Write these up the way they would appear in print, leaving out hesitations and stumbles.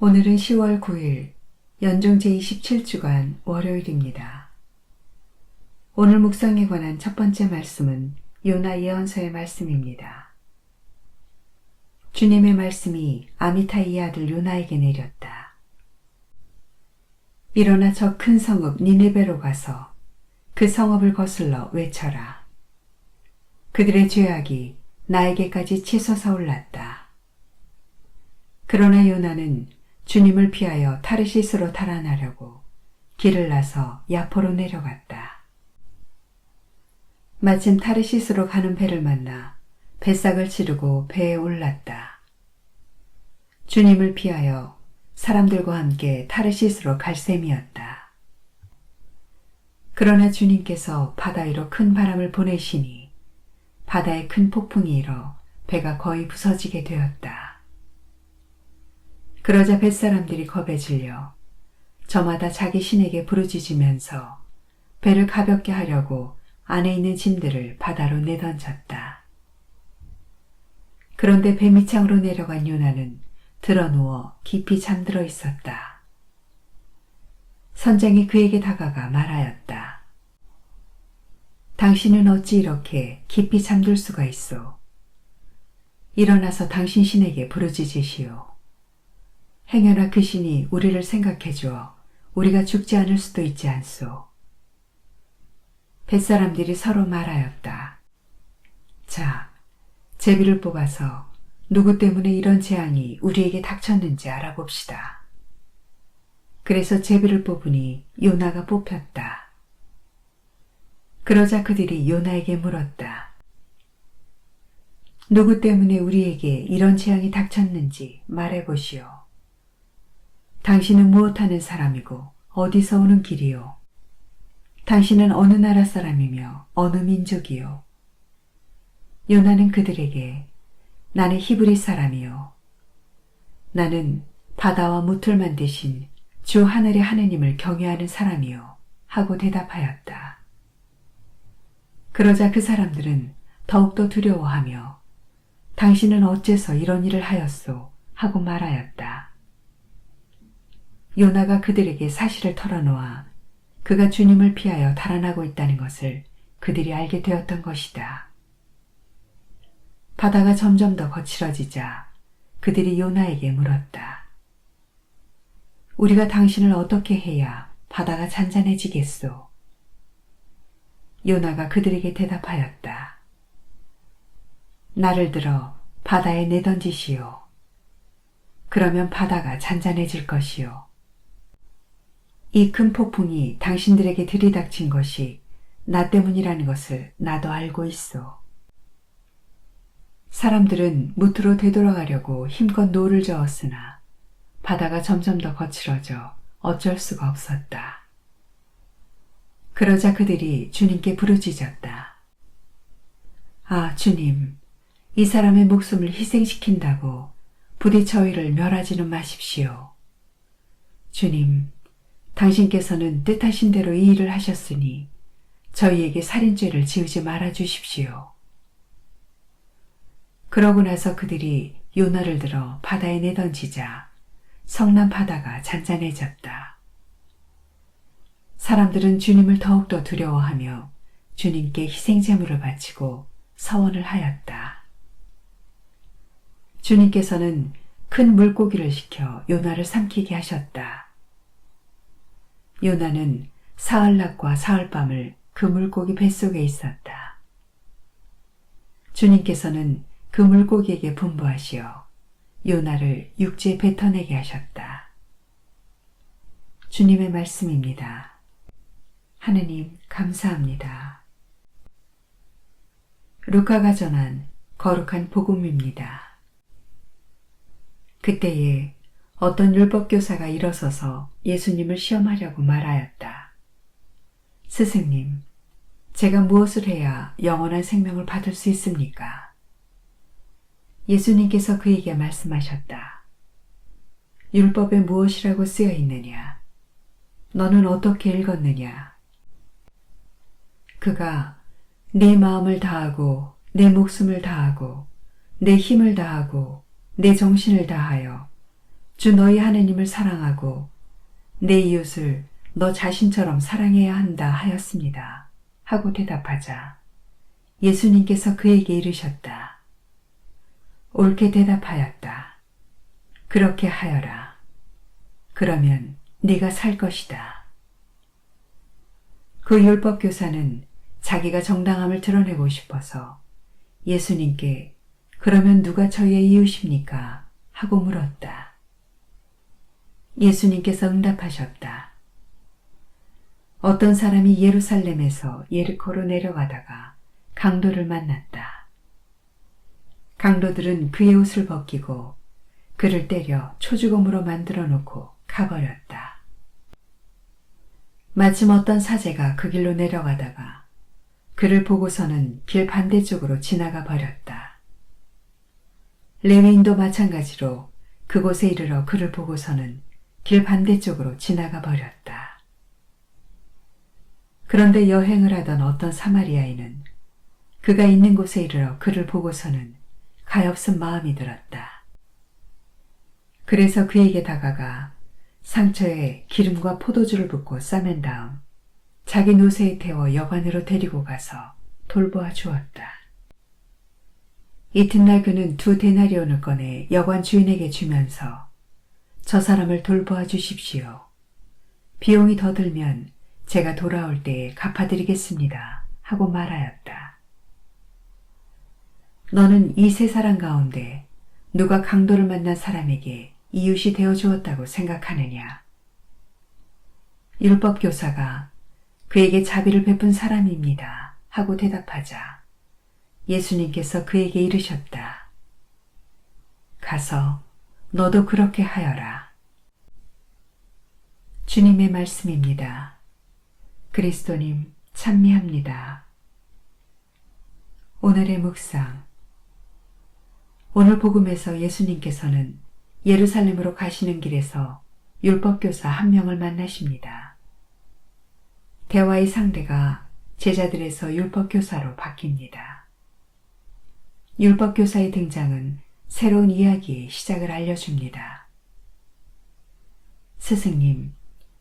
오늘은 10월 9일 연중 제27주간 월요일입니다. 오늘 묵상에 관한 첫 번째 말씀은 요나 예언서의 말씀입니다. 주님의 말씀이 아미타이의 아들 요나에게 내렸다. 일어나 저 큰 성읍 니네베로 가서 그 성읍을 거슬러 외쳐라. 그들의 죄악이 나에게까지 치솟아 올랐다. 그러나 요나는 주님을 피하여 타르시스로 달아나려고 길을 나서 야포로 내려갔다. 마침 타르시스로 가는 배를 만나 뱃삭을 치르고 배에 올랐다. 주님을 피하여 사람들과 함께 타르시스로 갈 셈이었다. 그러나 주님께서 바다 위로 큰 바람을 보내시니 바다에 큰 폭풍이 일어 배가 거의 부서지게 되었다. 그러자 뱃사람들이 겁에 질려 저마다 자기 신에게 부르짖으면서 배를 가볍게 하려고 안에 있는 짐들을 바다로 내던졌다. 그런데 배 밑창으로 내려간 요나는 드러누워 깊이 잠들어 있었다. 선장이 그에게 다가가 말하였다. 당신은 어찌 이렇게 깊이 잠들 수가 있소? 일어나서 당신 신에게 부르짖으시오. 행여나 그 신이 우리를 생각해 주어 우리가 죽지 않을 수도 있지 않소. 뱃사람들이 서로 말하였다. 자, 제비를 뽑아서 누구 때문에 이런 재앙이 우리에게 닥쳤는지 알아봅시다. 그래서 제비를 뽑으니 요나가 뽑혔다. 그러자 그들이 요나에게 물었다. 누구 때문에 우리에게 이런 재앙이 닥쳤는지 말해보시오. 당신은 무엇하는 사람이고 어디서 오는 길이요? 당신은 어느 나라 사람이며 어느 민족이요? 요나는 그들에게 나는 히브리 사람이요. 나는 바다와 무틀 만드신 주 하늘의 하느님을 경외하는 사람이요. 하고 대답하였다. 그러자 그 사람들은 더욱더 두려워하며 당신은 어째서 이런 일을 하였소? 하고 말하였다. 요나가 그들에게 사실을 털어놓아 그가 주님을 피하여 달아나고 있다는 것을 그들이 알게 되었던 것이다. 바다가 점점 더 거칠어지자 그들이 요나에게 물었다. 우리가 당신을 어떻게 해야 바다가 잔잔해지겠소? 요나가 그들에게 대답하였다. 나를 들어 바다에 내던지시오. 그러면 바다가 잔잔해질 것이요. 이 큰 폭풍이 당신들에게 들이닥친 것이 나 때문이라는 것을 나도 알고 있어. 사람들은 무트로 되돌아가려고 힘껏 노를 저었으나 바다가 점점 더 거칠어져 어쩔 수가 없었다. 그러자 그들이 주님께 부르짖었다. 아, 주님, 이 사람의 목숨을 희생시킨다고 부디 저희를 멸하지는 마십시오. 주님, 당신께서는 뜻하신 대로 이 일을 하셨으니 저희에게 살인죄를 지으지 말아 주십시오. 그러고 나서 그들이 요나를 들어 바다에 내던지자 성난 바다가 잔잔해졌다. 사람들은 주님을 더욱더 두려워하며 주님께 희생제물을 바치고 서원을 하였다. 주님께서는 큰 물고기를 시켜 요나를 삼키게 하셨다. 요나는 사흘낮과 사흘밤을 그 물고기 뱃속에 있었다. 주님께서는 그 물고기에게 분부하시어 요나를 육지에 뱉어내게 하셨다. 주님의 말씀입니다. 하느님 감사합니다. 루카가 전한 거룩한 복음입니다. 그때에 어떤 율법교사가 일어서서 예수님을 시험하려고 말하였다. 스승님, 제가 무엇을 해야 영원한 생명을 받을 수 있습니까? 예수님께서 그에게 말씀하셨다. 율법에 무엇이라고 쓰여 있느냐? 너는 어떻게 읽었느냐? 그가 내 마음을 다하고 내 목숨을 다하고 내 힘을 다하고 내 정신을 다하여 주 너희 하느님을 사랑하고 내 이웃을 너 자신처럼 사랑해야 한다 하였습니다. 하고 대답하자 예수님께서 그에게 이르셨다. 옳게 대답하였다. 그렇게 하여라. 그러면 네가 살 것이다. 그 율법교사는 자기가 정당함을 드러내고 싶어서 예수님께 그러면 누가 저희의 이웃입니까? 하고 물었다. 예수님께서 응답하셨다. 어떤 사람이 예루살렘에서 예리코로 내려가다가 강도를 만났다. 강도들은 그의 옷을 벗기고 그를 때려 초죽음으로 만들어 놓고 가버렸다. 마침 어떤 사제가 그 길로 내려가다가 그를 보고서는 길 반대쪽으로 지나가 버렸다. 레위인도 마찬가지로 그곳에 이르러 그를 보고서는 길 반대쪽으로 지나가 버렸다. 그런데 여행을 하던 어떤 사마리아인은 그가 있는 곳에 이르러 그를 보고서는 가엾은 마음이 들었다. 그래서 그에게 다가가 상처에 기름과 포도주를 붓고 싸맨 다음 자기 노새에 태워 여관으로 데리고 가서 돌보아 주었다. 이튿날 그는 2데나리온을 꺼내 여관 주인에게 주면서 저 사람을 돌보아 주십시오. 비용이 더 들면 제가 돌아올 때에 갚아드리겠습니다. 하고 말하였다. 너는 이 세 사람 가운데 누가 강도를 만난 사람에게 이웃이 되어 주었다고 생각하느냐? 율법교사가 그에게 자비를 베푼 사람입니다. 하고 대답하자 예수님께서 그에게 이르셨다. 가서 너도 그렇게 하여라. 주님의 말씀입니다. 그리스도님 찬미합니다. 오늘의 묵상. 오늘 복음에서 예수님께서는 예루살렘으로 가시는 길에서 율법교사 한 명을 만나십니다. 대화의 상대가 제자들에서 율법교사로 바뀝니다. 율법교사의 등장은 새로운 이야기의 시작을 알려줍니다. 스승님,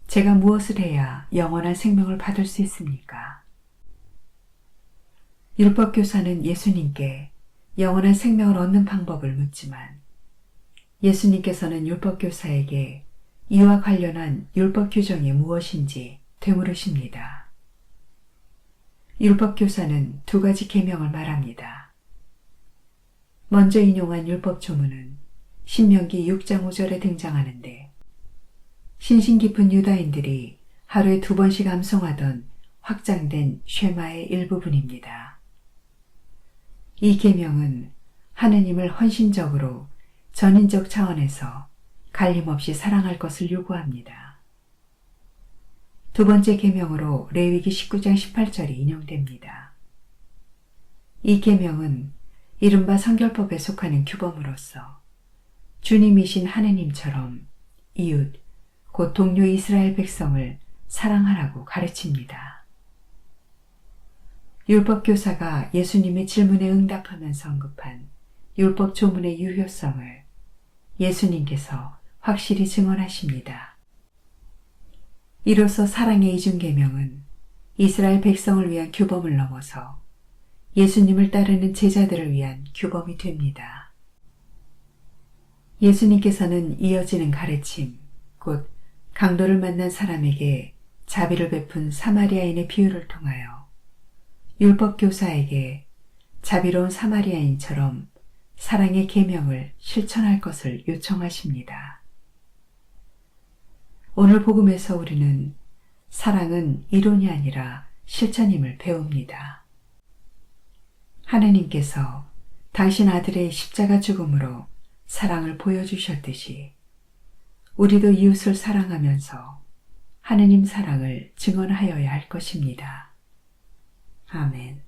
제가 무엇을 해야 영원한 생명을 받을 수 있습니까? 율법교사는 예수님께 영원한 생명을 얻는 방법을 묻지만 예수님께서는 율법교사에게 이와 관련한 율법 규정이 무엇인지 되물으십니다. 율법교사는 2가지 계명을 말합니다. 먼저 인용한 율법 조문은 신명기 6장 5절에 등장하는데 신신 깊은 유다인들이 하루에 2번씩 암송하던 확장된 쉐마의 일부분입니다. 이 계명은 하느님을 헌신적으로 전인적 차원에서 갈림없이 사랑할 것을 요구합니다. 2번째 계명으로 레위기 19장 18절이 인용됩니다. 이 계명은 이른바 성결법에 속하는 규범으로서 주님이신 하느님처럼 이웃, 곧 동료 이스라엘 백성을 사랑하라고 가르칩니다. 율법교사가 예수님의 질문에 응답하면서 언급한 율법 조문의 유효성을 예수님께서 확실히 증언하십니다. 이로써 사랑의 이중계명은 이스라엘 백성을 위한 규범을 넘어서 예수님을 따르는 제자들을 위한 규범이 됩니다. 예수님께서는 이어지는 가르침, 곧 강도를 만난 사람에게 자비를 베푼 사마리아인의 비유를 통하여 율법교사에게 자비로운 사마리아인처럼 사랑의 계명을 실천할 것을 요청하십니다. 오늘 복음에서 우리는 사랑은 이론이 아니라 실천임을 배웁니다. 하느님께서 당신 아들의 십자가 죽음으로 사랑을 보여주셨듯이 우리도 이웃을 사랑하면서 하느님 사랑을 증언하여야 할 것입니다. 아멘.